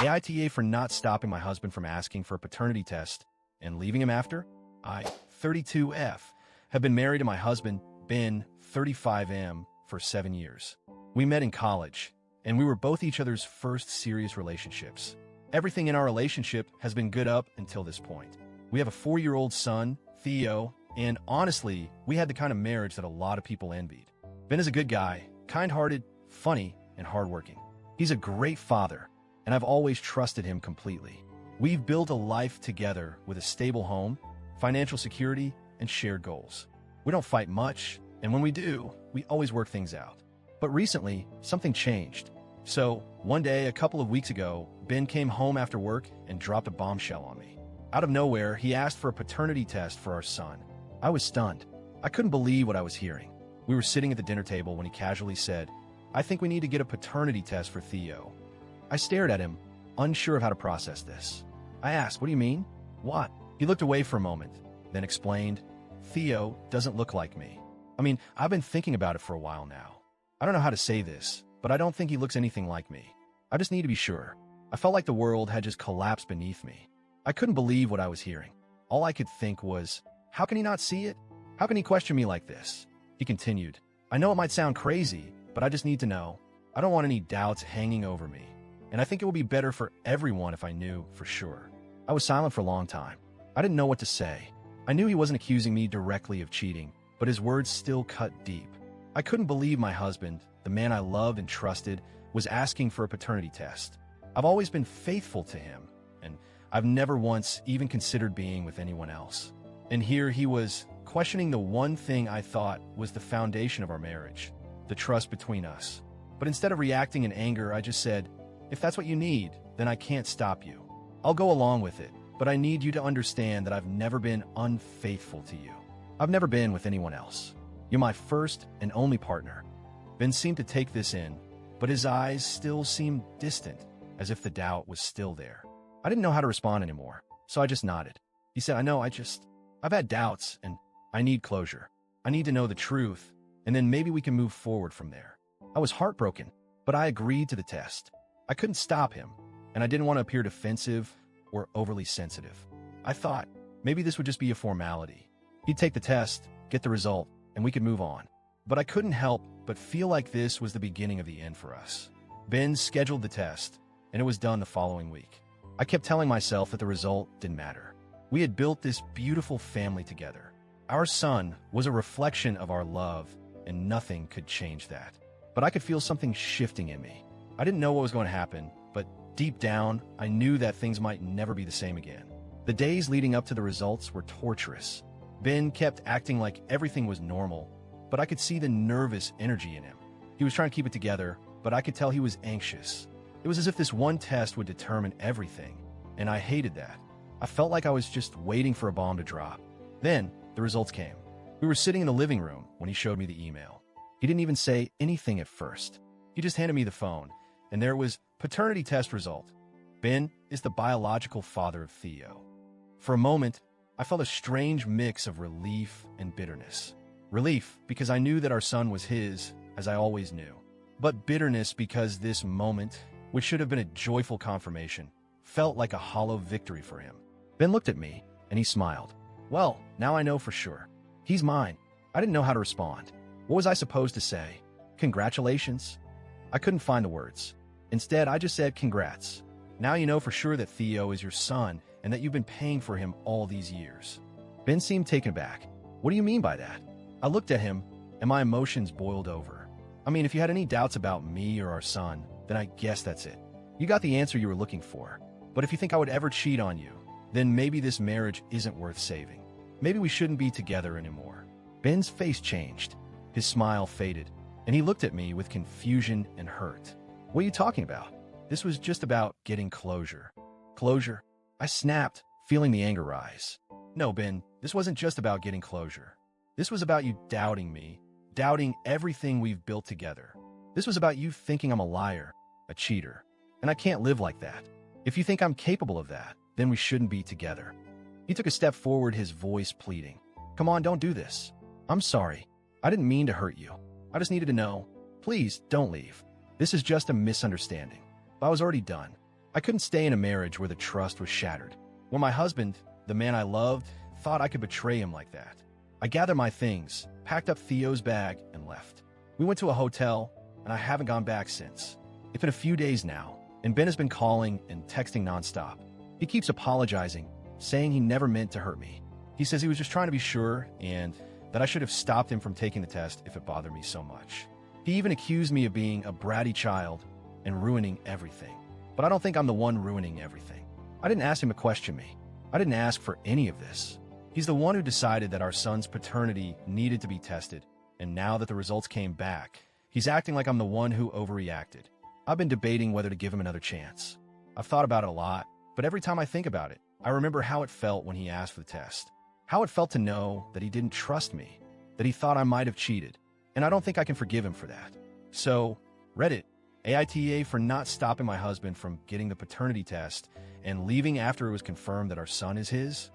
AITA for not stopping my husband from asking for a paternity test and leaving him after. I, 32F, have been married to my husband, Ben, 35M, for 7 years. We met in college, and we were both each other's first serious relationships. Everything in our relationship has been good up until this point. We have a 4-year-old son, Theo, and honestly, we had the kind of marriage that a lot of people envied. Ben is a good guy, kind-hearted, funny, and hardworking. He's a great father, and I've always trusted him completely. We've built a life together with a stable home, financial security, and shared goals. We don't fight much, and when we do, we always work things out. But recently, something changed. So, one day, a couple of weeks ago, Ben came home after work and dropped a bombshell on me. Out of nowhere, he asked for a paternity test for our son. I was stunned. I couldn't believe what I was hearing. We were sitting at the dinner table when he casually said, "I think we need to get a paternity test for Theo." I stared at him, unsure of how to process this. I asked, "What do you mean?" "What?" He looked away for a moment, then explained, "Theo doesn't look like me. I've been thinking about it for a while now. I don't know how to say this, but I don't think he looks anything like me. I just need to be sure." I felt like the world had just collapsed beneath me. I couldn't believe what I was hearing. All I could think was, how can he not see it? How can he question me like this? He continued, "I know it might sound crazy, but I just need to know. I don't want any doubts hanging over me. And I think it would be better for everyone if I knew for sure." I was silent for a long time. I didn't know what to say. I knew he wasn't accusing me directly of cheating, but his words still cut deep. I couldn't believe my husband, the man I loved and trusted, was asking for a paternity test. I've always been faithful to him, and I've never once even considered being with anyone else. And here he was, questioning the one thing I thought was the foundation of our marriage, the trust between us. But instead of reacting in anger, I just said, "If that's what you need, then I can't stop you. I'll go along with it, but I need you to understand that I've never been unfaithful to you. I've never been with anyone else. You're my first and only partner." Ben seemed to take this in, but his eyes still seemed distant, as if the doubt was still there. I didn't know how to respond anymore, so I just nodded. He said, I've had doubts, and I need closure. I need to know the truth, and then maybe we can move forward from there." I was heartbroken, but I agreed to the test. I couldn't stop him, and I didn't want to appear defensive or overly sensitive. I thought maybe this would just be a formality. He'd take the test, get the result, and we could move on. But I couldn't help but feel like this was the beginning of the end for us. Ben scheduled the test, and it was done the following week. I kept telling myself that the result didn't matter. We had built this beautiful family together. Our son was a reflection of our love, and nothing could change that. But I could feel something shifting in me. I didn't know what was going to happen, but deep down, I knew that things might never be the same again. The days leading up to the results were torturous. Ben kept acting like everything was normal, but I could see the nervous energy in him. He was trying to keep it together, but I could tell he was anxious. It was as if this one test would determine everything, and I hated that. I felt like I was just waiting for a bomb to drop. Then, the results came. We were sitting in the living room when he showed me the email. He didn't even say anything at first. He just handed me the phone, and there was paternity test result. Ben is the biological father of Theo. For a moment, I felt a strange mix of relief and bitterness. Relief because I knew that our son was his, as I always knew. But bitterness because this moment, which should have been a joyful confirmation, felt like a hollow victory for him. Ben looked at me, and he smiled. "Well, now I know for sure. He's mine." I didn't know how to respond. What was I supposed to say? Congratulations? I couldn't find the words. Instead, I just said, "Congrats. Now you know for sure that Theo is your son and that you've been paying for him all these years." Ben seemed taken aback. "What do you mean by that?" I looked at him, and my emotions boiled over. If you had any doubts about me or our son, then I guess that's it. You got the answer you were looking for. But if you think I would ever cheat on you, then maybe this marriage isn't worth saving. Maybe we shouldn't be together anymore. Ben's face changed. His smile faded, and he looked at me with confusion and hurt. "What are you talking about?" This was just about getting closure. Closure? I snapped, feeling the anger rise. "No, Ben, this wasn't just about getting closure. This was about you doubting me, doubting everything we've built together. This was about you thinking I'm a liar, a cheater, and I can't live like that. If you think I'm capable of that, then we shouldn't be together." He took a step forward, his voice pleading. "Come on, don't do this. I'm sorry. I didn't mean to hurt you. I just needed to know. Please, don't leave. This is just a misunderstanding." But I was already done. I couldn't stay in a marriage where the trust was shattered. When my husband, the man I loved, thought I could betray him like that. I gathered my things, packed up Theo's bag, and left. We went to a hotel, and I haven't gone back since. It's been a few days now, and Ben has been calling and texting nonstop. He keeps apologizing, saying he never meant to hurt me. He says he was just trying to be sure and that I should have stopped him from taking the test if it bothered me so much. He even accused me of being a bratty child and ruining everything. But I don't think I'm the one ruining everything. I didn't ask him to question me. I didn't ask for any of this. He's the one who decided that our son's paternity needed to be tested, and now that the results came back, he's acting like I'm the one who overreacted. I've been debating whether to give him another chance. I've thought about it a lot, but every time I think about it, I remember how it felt when he asked for the test. How it felt to know that he didn't trust me, that he thought I might have cheated, and I don't think I can forgive him for that. So, Reddit, AITA for not stopping my husband from getting the paternity test and leaving after it was confirmed that our son is his?